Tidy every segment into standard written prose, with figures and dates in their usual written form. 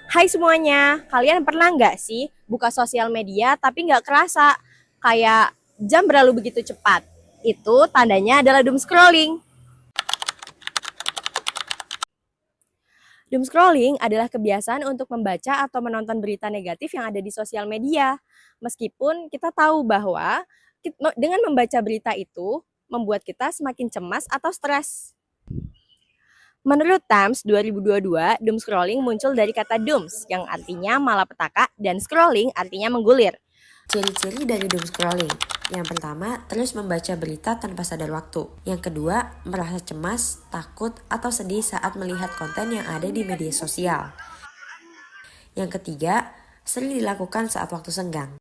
Hai semuanya, kalian pernah nggak sih buka sosial media tapi nggak kerasa kayak jam berlalu begitu cepat? Itu tandanya adalah doom scrolling. Doom scrolling adalah kebiasaan untuk membaca atau menonton berita negatif yang ada di sosial media. Meskipun kita tahu bahwa dengan membaca berita itu membuat kita semakin cemas atau stres. Menurut Times 2022, doom scrolling muncul dari kata dooms yang artinya malapetaka dan scrolling artinya menggulir. Ciri-ciri dari doom scrolling. Yang pertama, terus membaca berita tanpa sadar waktu. Yang kedua, merasa cemas, takut, atau sedih saat melihat konten yang ada di media sosial. Yang ketiga, sering dilakukan saat waktu senggang.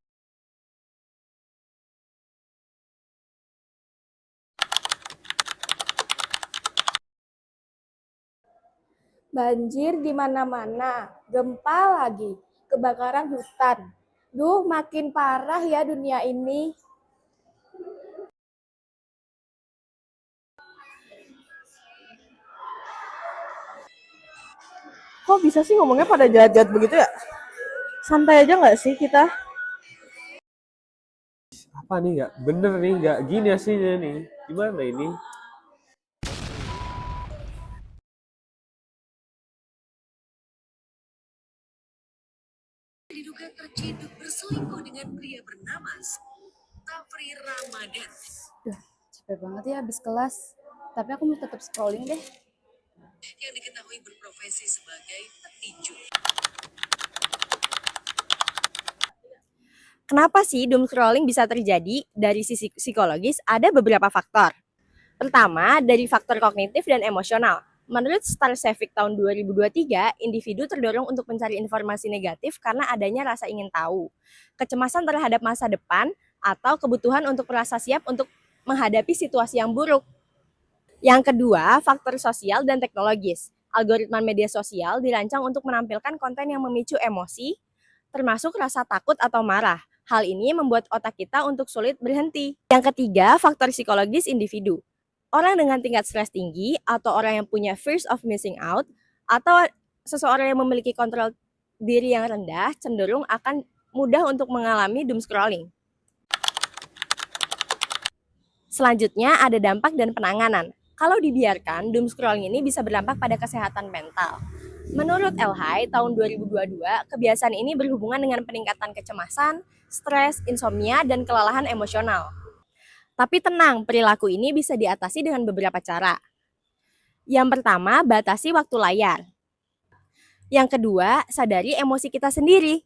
Banjir di mana-mana, gempa lagi, kebakaran hutan. Duh, makin parah ya dunia ini. Kok bisa sih ngomongnya pada jahat-jahat begitu ya? Santai aja nggak sih kita? Apa nih nggak bener nih, nggak gini aslinya nih, gimana ini? Diduga terciduk berselingkuh dengan pria bernama Tafri Ramadan. Capek banget ya habis kelas. Tapi aku mau tetap scrolling deh. Yang diketahui berprofesi sebagai petinju. Kenapa sih doom scrolling bisa terjadi? Dari sisi psikologis ada beberapa faktor. Pertama, dari faktor kognitif dan emosional. Menurut Star Savic tahun 2023, individu terdorong untuk mencari informasi negatif karena adanya rasa ingin tahu, kecemasan terhadap masa depan, atau kebutuhan untuk merasa siap untuk menghadapi situasi yang buruk. Yang kedua, faktor sosial dan teknologis. Algoritma media sosial dirancang untuk menampilkan konten yang memicu emosi, termasuk rasa takut atau marah. Hal ini membuat otak kita untuk sulit berhenti. Yang ketiga, faktor psikologis individu. Orang dengan tingkat stres tinggi atau orang yang punya fears of missing out atau seseorang yang memiliki kontrol diri yang rendah cenderung akan mudah untuk mengalami doom scrolling. Selanjutnya ada dampak dan penanganan. Kalau dibiarkan, doom scrolling ini bisa berdampak pada kesehatan mental. Menurut Elhai, tahun 2022, kebiasaan ini berhubungan dengan peningkatan kecemasan, stres, insomnia, dan kelelahan emosional. Tapi tenang, perilaku ini bisa diatasi dengan beberapa cara. Yang pertama, batasi waktu layar. Yang kedua, sadari emosi kita sendiri.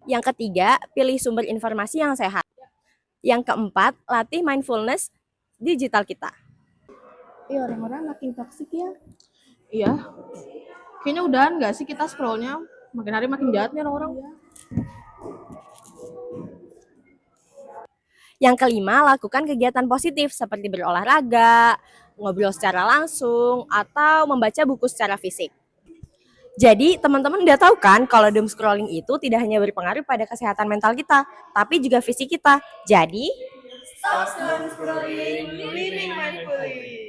Yang ketiga, pilih sumber informasi yang sehat. Yang keempat, latih mindfulness digital kita. Orang-orang makin toksik ya. Iya. Kayaknya udahan nggak sih kita scrollnya? Makin hari makin jahat nih orang-orang. Yang kelima, lakukan kegiatan positif seperti berolahraga, ngobrol secara langsung, atau membaca buku secara fisik. Jadi, teman-teman udah tahu kan kalau doom scrolling itu tidak hanya berpengaruh pada kesehatan mental kita, tapi juga fisik kita. Jadi, Stop scrolling, living mindfully.